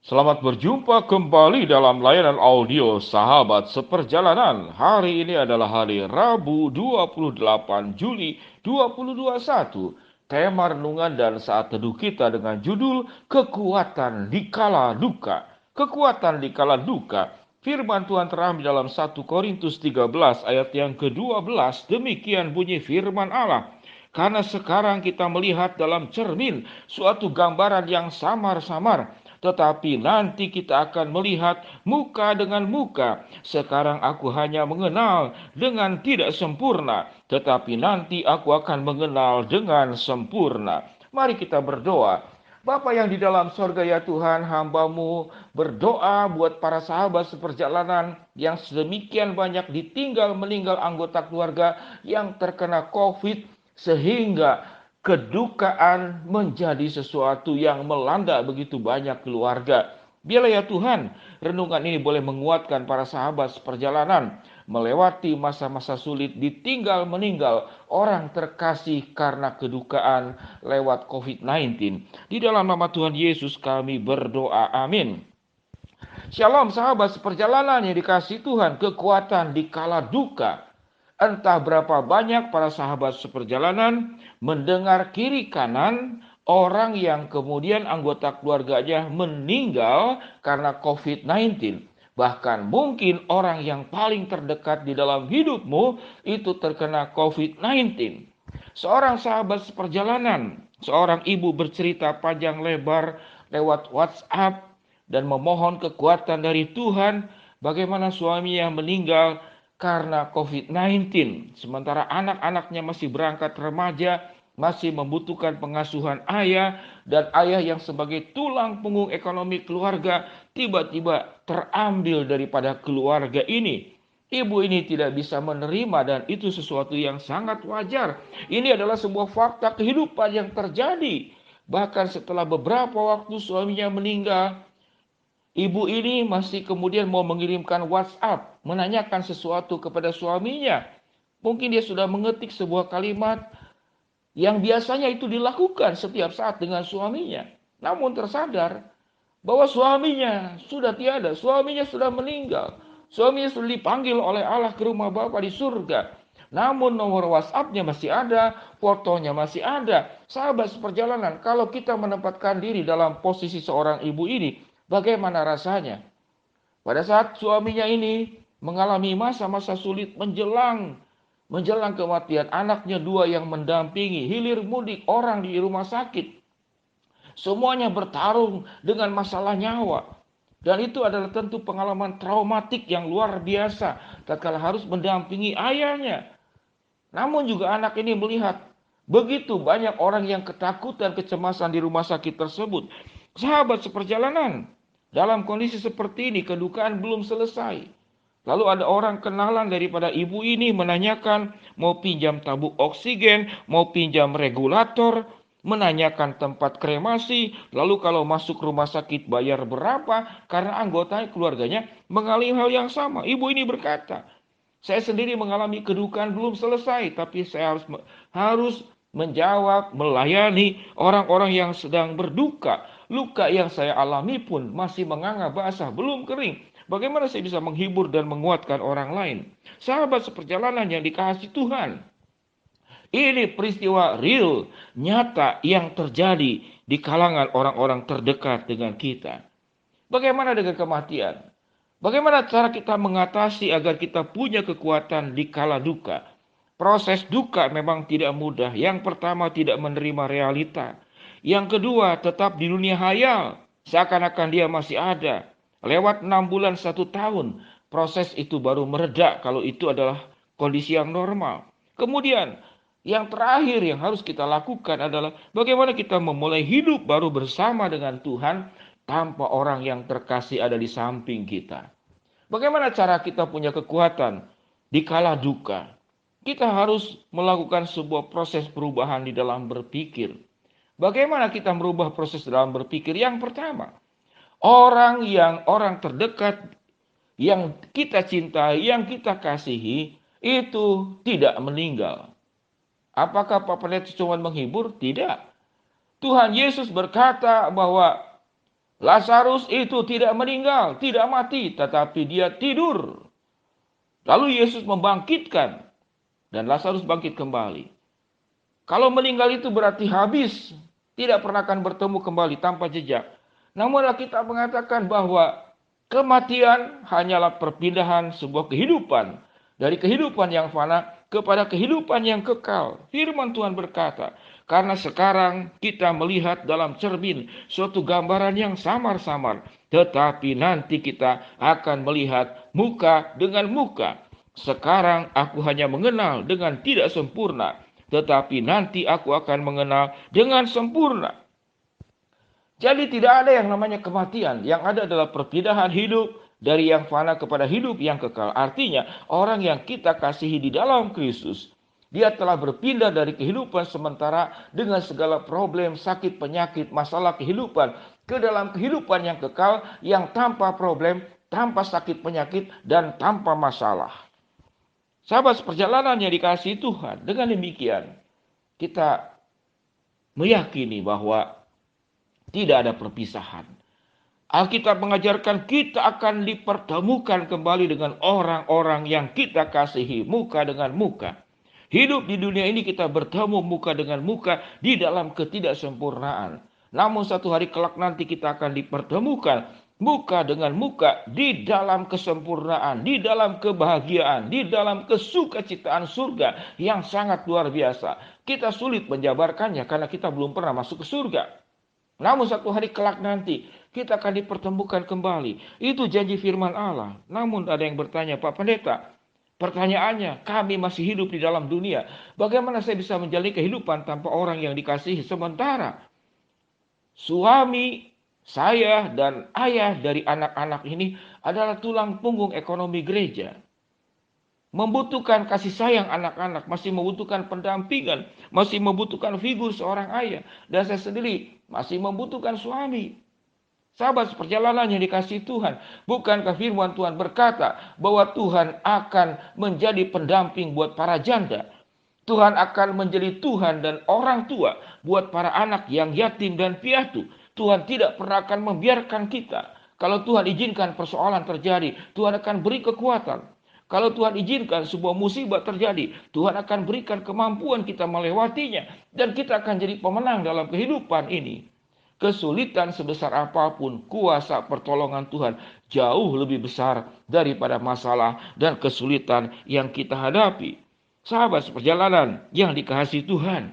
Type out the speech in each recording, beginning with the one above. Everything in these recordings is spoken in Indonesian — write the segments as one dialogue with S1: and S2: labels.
S1: Selamat berjumpa kembali dalam layanan audio Sahabat Seperjalanan. Hari ini adalah hari Rabu 28 Juli 2021. Tema renungan dan saat teduh kita dengan judul Kekuatan di Kala Duka. Kekuatan di Kala Duka. Firman Tuhan terambil dalam 1 Korintus 13 ayat yang ke-12. Demikian bunyi firman Allah. Karena sekarang kita melihat dalam cermin suatu gambaran yang samar-samar, tetapi nanti kita akan melihat muka dengan muka. Sekarang aku hanya mengenal dengan tidak sempurna, tetapi nanti aku akan mengenal dengan sempurna. Mari kita berdoa. Bapa yang di dalam sorga, ya Tuhan, hamba-Mu berdoa buat para sahabat seperjalanan yang sedemikian banyak ditinggal meninggal anggota keluarga yang terkena COVID, sehingga kedukaan menjadi sesuatu yang melanda begitu banyak keluarga. Biarlah ya Tuhan, renungan ini boleh menguatkan para sahabat seperjalanan melewati masa-masa sulit, ditinggal meninggal orang terkasih karena kedukaan lewat COVID-19. Di dalam nama Tuhan Yesus kami berdoa, amin. Shalom sahabat seperjalanan yang dikasihi Tuhan, kekuatan di kala duka. Entah berapa banyak para sahabat seperjalanan mendengar kiri kanan orang yang kemudian anggota keluarganya meninggal karena COVID-19. Bahkan mungkin orang yang paling terdekat di dalam hidupmu itu terkena COVID-19. Seorang sahabat seperjalanan, seorang ibu bercerita panjang lebar lewat WhatsApp dan memohon kekuatan dari Tuhan bagaimana suaminya meninggal karena COVID-19. Sementara anak-anaknya masih berangkat remaja, masih membutuhkan pengasuhan ayah, dan ayah yang sebagai tulang punggung ekonomi keluarga tiba-tiba terambil daripada keluarga ini. Ibu ini tidak bisa menerima dan itu sesuatu yang sangat wajar. Ini adalah sebuah fakta kehidupan yang terjadi. Bahkan setelah beberapa waktu suaminya meninggal, ibu ini masih kemudian mau mengirimkan WhatsApp, menanyakan sesuatu kepada suaminya. Mungkin dia sudah mengetik sebuah kalimat yang biasanya itu dilakukan setiap saat dengan suaminya. Namun tersadar bahwa suaminya sudah tiada, suaminya sudah meninggal. Suaminya sudah dipanggil oleh Allah ke rumah Bapa di surga. Namun nomor WhatsApp-nya masih ada, fotonya masih ada. Sahabat seperjalanan, kalau kita menempatkan diri dalam posisi seorang ibu ini, bagaimana rasanya? Pada saat suaminya ini mengalami masa-masa sulit menjelang kematian, anaknya dua yang mendampingi, hilir mudik orang di rumah sakit. Semuanya bertarung dengan masalah nyawa. Dan itu adalah tentu pengalaman traumatik yang luar biasa tatkala harus mendampingi ayahnya. Namun juga anak ini melihat begitu banyak orang yang ketakutan, kecemasan di rumah sakit tersebut. Sahabat seperjalanan, dalam kondisi seperti ini kedukaan belum selesai. Lalu ada orang kenalan daripada ibu ini menanyakan mau pinjam tabung oksigen, mau pinjam regulator, menanyakan tempat kremasi, lalu kalau masuk rumah sakit bayar berapa, karena anggota keluarganya mengalami hal yang sama. Ibu ini berkata, saya sendiri mengalami kedukaan belum selesai, tapi saya harus menjawab, melayani orang-orang yang sedang berduka. Luka yang saya alami pun masih menganga basah, belum kering. Bagaimana saya bisa menghibur dan menguatkan orang lain? Sahabat seperjalanan yang dikasihi Tuhan, ini peristiwa real, nyata yang terjadi di kalangan orang-orang terdekat dengan kita. Bagaimana dengan kematian? Bagaimana cara kita mengatasi agar kita punya kekuatan di kala duka? Proses duka memang tidak mudah. Yang pertama, tidak menerima realita. Yang kedua, tetap di dunia hayal, seakan-akan dia masih ada. Lewat 6 bulan 1 tahun, proses itu baru mereda kalau itu adalah kondisi yang normal. Kemudian, yang terakhir yang harus kita lakukan adalah bagaimana kita memulai hidup baru bersama dengan Tuhan tanpa orang yang terkasih ada di samping kita. Bagaimana cara kita punya kekuatan di kala duka? Kita harus melakukan sebuah proses perubahan di dalam berpikir. Bagaimana kita merubah proses dalam berpikir? Yang pertama, orang terdekat yang kita cintai, yang kita kasihi, itu tidak meninggal. Apakah Pak Pendeta cuma menghibur? Tidak. Tuhan Yesus berkata bahwa Lazarus itu tidak meninggal, tidak mati, tetapi dia tidur. Lalu Yesus membangkitkan dan Lazarus bangkit kembali. Kalau meninggal itu berarti habis, tidak pernah akan bertemu kembali tanpa jejak. Namun kita mengatakan bahwa kematian hanyalah perpindahan sebuah kehidupan dari kehidupan yang fana kepada kehidupan yang kekal. Firman Tuhan berkata, karena sekarang kita melihat dalam cermin suatu gambaran yang samar-samar, tetapi nanti kita akan melihat muka dengan muka. Sekarang aku hanya mengenal dengan tidak sempurna, tetapi nanti aku akan mengenal dengan sempurna. Jadi tidak ada yang namanya kematian. Yang ada adalah perpindahan hidup dari yang fana kepada hidup yang kekal. Artinya orang yang kita kasihi di dalam Kristus, dia telah berpindah dari kehidupan sementara dengan segala problem, sakit, penyakit, masalah kehidupan ke dalam kehidupan yang kekal yang tanpa problem, tanpa sakit penyakit, dan tanpa masalah. Sahabat seperjalanan yang dikasihi Tuhan, dengan demikian kita meyakini bahwa tidak ada perpisahan. Alkitab mengajarkan kita akan dipertemukan kembali dengan orang-orang yang kita kasihi muka dengan muka. Hidup di dunia ini kita bertemu muka dengan muka di dalam ketidaksempurnaan. Namun satu hari kelak nanti kita akan dipertemukan muka dengan muka di dalam kesempurnaan, di dalam kebahagiaan, di dalam kesukacitaan surga yang sangat luar biasa. Kita sulit menjabarkannya karena kita belum pernah masuk ke surga. Namun satu hari kelak nanti kita akan dipertemukan kembali. Itu janji firman Allah. Namun ada yang bertanya, Pak Pendeta, pertanyaannya, kami masih hidup di dalam dunia. Bagaimana saya bisa menjalani kehidupan tanpa orang yang dikasihi? Sementara suami saya dan ayah dari anak-anak ini adalah tulang punggung ekonomi gereja. Membutuhkan kasih sayang anak-anak, masih membutuhkan pendampingan, masih membutuhkan figur seorang ayah. Dan saya sendiri masih membutuhkan suami. Sahabat seperjalanan yang dikasihi Tuhan, bukankah firman Tuhan berkata bahwa Tuhan akan menjadi pendamping buat para janda? Tuhan akan menjadi Tuhan dan orang tua buat para anak yang yatim dan piatu. Tuhan tidak pernah akan membiarkan kita. Kalau Tuhan izinkan persoalan terjadi, Tuhan akan beri kekuatan. Kalau Tuhan izinkan sebuah musibah terjadi, Tuhan akan berikan kemampuan kita melewatinya. Dan kita akan jadi pemenang dalam kehidupan ini. Kesulitan sebesar apapun, kuasa pertolongan Tuhan jauh lebih besar daripada masalah dan kesulitan yang kita hadapi. Sahabat seperjalanan yang dikasihi Tuhan,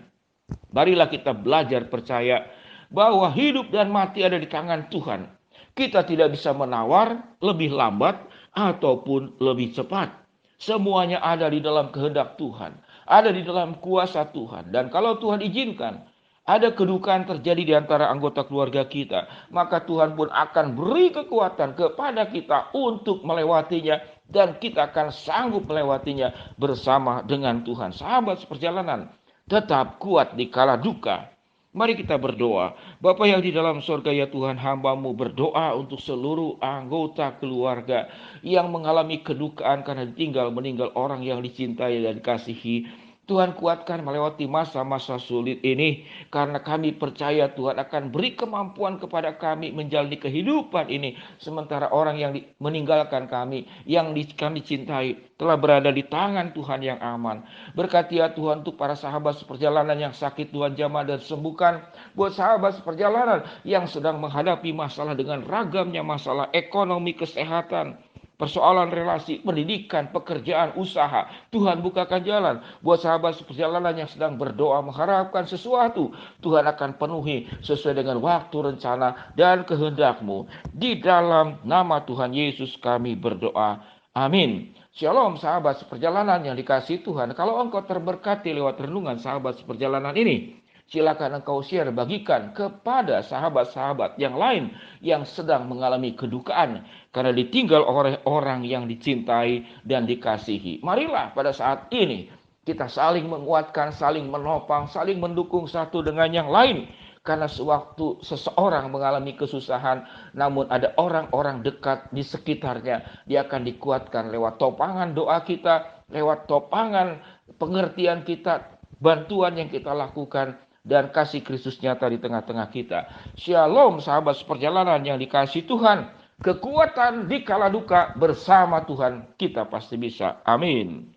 S1: marilah kita belajar percaya bahwa hidup dan mati ada di tangan Tuhan. Kita tidak bisa menawar lebih lambat ataupun lebih cepat. Semuanya ada di dalam kehendak Tuhan, ada di dalam kuasa Tuhan. Dan kalau Tuhan izinkan ada kedukaan terjadi di antara anggota keluarga kita, maka Tuhan pun akan beri kekuatan kepada kita untuk melewatinya, dan kita akan sanggup melewatinya bersama dengan Tuhan. Sahabat seperjalanan, tetap kuat di kala duka. Mari kita berdoa. Bapa yang di dalam surga, ya Tuhan, hamba-Mu berdoa untuk seluruh anggota keluarga yang mengalami kedukaan karena ditinggal meninggal orang yang dicintai dan dikasihi. Tuhan, kuatkan melewati masa-masa sulit ini, karena kami percaya Tuhan akan beri kemampuan kepada kami menjalani kehidupan ini, sementara orang yang meninggalkan kami, yang kami cintai, telah berada di tangan Tuhan yang aman. Berkati ya Tuhan untuk para sahabat seperjalanan yang sakit, Tuhan jamah dan sembuhkan. Buat sahabat seperjalanan yang sedang menghadapi masalah dengan ragamnya masalah ekonomi, kesehatan, persoalan relasi, pendidikan, pekerjaan, usaha, Tuhan bukakan jalan. Buat sahabat seperjalanan yang sedang berdoa mengharapkan sesuatu, Tuhan akan penuhi sesuai dengan waktu, rencana, dan kehendak-Mu. Di dalam nama Tuhan Yesus kami berdoa. Amin. Shalom sahabat seperjalanan yang dikasihi Tuhan. Kalau engkau terberkati lewat renungan sahabat seperjalanan ini, silakan engkau share, bagikan kepada sahabat-sahabat yang lain yang sedang mengalami kedukaan karena ditinggal oleh orang yang dicintai dan dikasihi. Marilah pada saat ini kita saling menguatkan, saling menopang, saling mendukung satu dengan yang lain. Karena sewaktu seseorang mengalami kesusahan, namun ada orang-orang dekat di sekitarnya, dia akan dikuatkan lewat topangan doa kita, lewat topangan pengertian kita, bantuan yang kita lakukan. dan kasih Kristus nyata di tengah-tengah kita. Shalom sahabat seperjalanan yang dikasihi Tuhan. Kekuatan di kala duka bersama Tuhan kita pasti bisa. Amin.